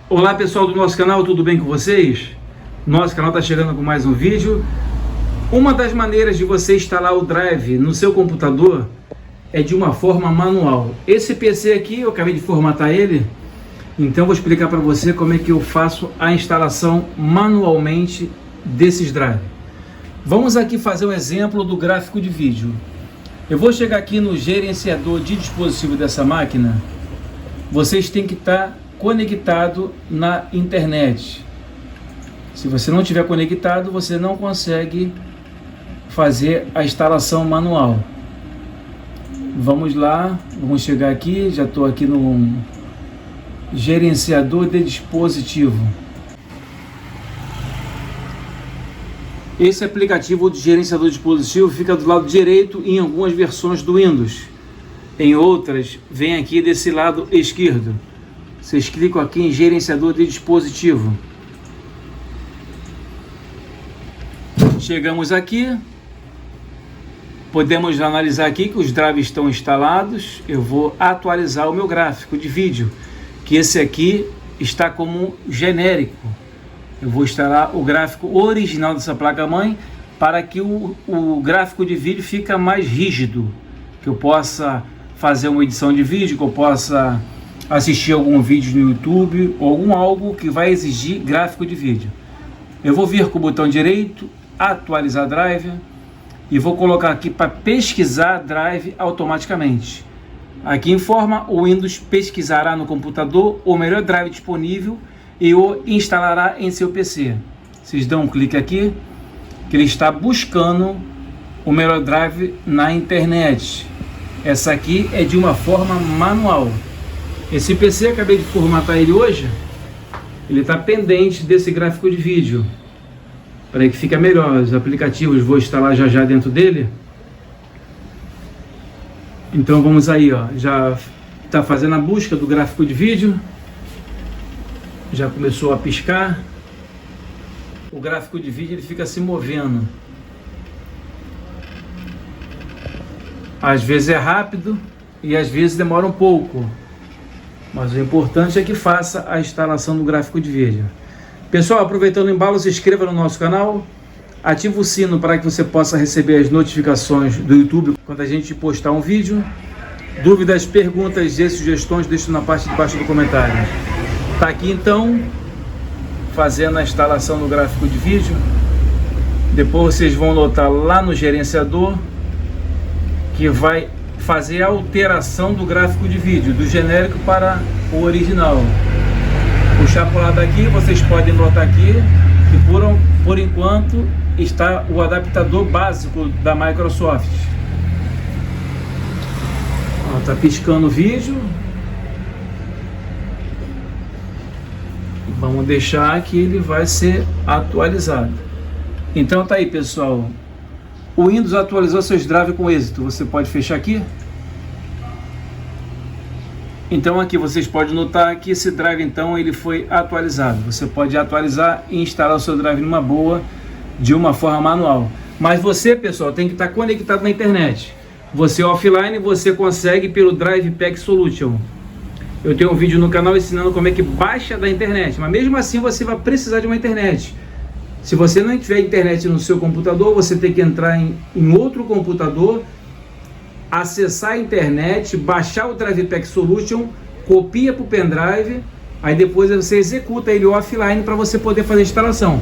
Olá pessoal do nosso canal, tudo bem com vocês? Nosso canal está chegando com mais um vídeo. Uma das maneiras de você instalar o Drive no seu computador é de uma forma manual. Esse PC aqui, eu acabei de formatar ele, então eu vou explicar para você como é que eu faço a instalação manualmente desses Drive. Vamos aqui fazer um exemplo do gráfico de vídeo. Eu vou chegar aqui no gerenciador de dispositivo dessa máquina. Vocês têm que estar conectado na internet. Se você não estiver conectado, você não consegue fazer a instalação manual. Vamos lá, vamos chegar aqui, já estou aqui no gerenciador de dispositivo. Esse aplicativo de gerenciador de dispositivo fica do lado direito em algumas versões do Windows. Em outras, vem aqui desse lado esquerdo. Vocês clicam aqui em gerenciador de dispositivo. Chegamos aqui. Podemos analisar aqui que os drives estão instalados. Eu vou atualizar o meu gráfico de vídeo, que esse aqui está como genérico. Eu vou instalar o gráfico original dessa placa-mãe para que o gráfico de vídeo fique mais rígido, que eu possa fazer uma edição de vídeo, que eu possa assistir algum vídeo no YouTube ou algo que vai exigir gráfico de vídeo. Eu vou vir com o botão direito, atualizar drive, e vou colocar aqui para pesquisar drive automaticamente. Aqui informa: o Windows pesquisará no computador o melhor drive disponível e o instalará em seu PC. Vocês dão um clique aqui, que ele está buscando o melhor drive na internet. Essa aqui é de uma forma manual. Esse PC, acabei de formatar ele hoje, ele está pendente desse gráfico de vídeo, para que fique melhor. Os aplicativos vou instalar já dentro dele. Então vamos aí, ó, já está fazendo a busca do gráfico de vídeo. Já começou a piscar. O gráfico de vídeo ele fica se movendo. Às vezes é rápido e às vezes demora um pouco. Mas o importante é que faça a instalação do gráfico de vídeo. Pessoal, aproveitando o embalo, se inscreva no nosso canal. Ative o sino para que você possa receber as notificações do YouTube quando a gente postar um vídeo. Dúvidas, perguntas e sugestões, deixe na parte de baixo do comentário. Está aqui então, fazendo a instalação do gráfico de vídeo. Depois vocês vão notar lá no gerenciador que vai fazer a alteração do gráfico de vídeo, do genérico para o original. Puxar para o lado aqui, vocês podem notar aqui que por enquanto está o adaptador básico da Microsoft. Está piscando o vídeo. Vamos deixar que ele vai ser atualizado. Então tá aí, pessoal. O Windows atualizou seus drives com êxito. Você pode fechar aqui. Então aqui vocês podem notar que esse drive então ele foi atualizado. Você pode atualizar e instalar o seu drive numa boa, de uma forma manual. Mas você, pessoal, tem que estar conectado na internet. Você offline, você consegue pelo Drive Pack Solution. Eu tenho um vídeo no canal ensinando como é que baixa da internet, mas mesmo assim você vai precisar de uma internet. Se você não tiver internet no seu computador, você tem que entrar em outro computador, acessar a internet, baixar o Drive Pack Solution, copia para o pendrive, aí depois você executa ele offline para você poder fazer a instalação.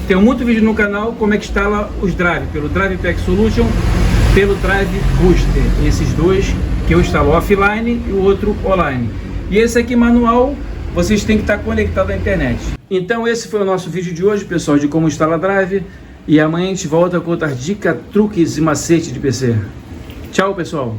Tem muito vídeo no canal como é que instala os drives, pelo Drive Pack Solution, pelo Drive Booster, esses dois que eu instalo offline e o outro online. E esse aqui manual, vocês têm que estar conectado à internet. Então esse foi o nosso vídeo de hoje, pessoal, de como instalar Drive. E amanhã a gente volta com outras dicas, truques e macetes de PC. Tchau, pessoal!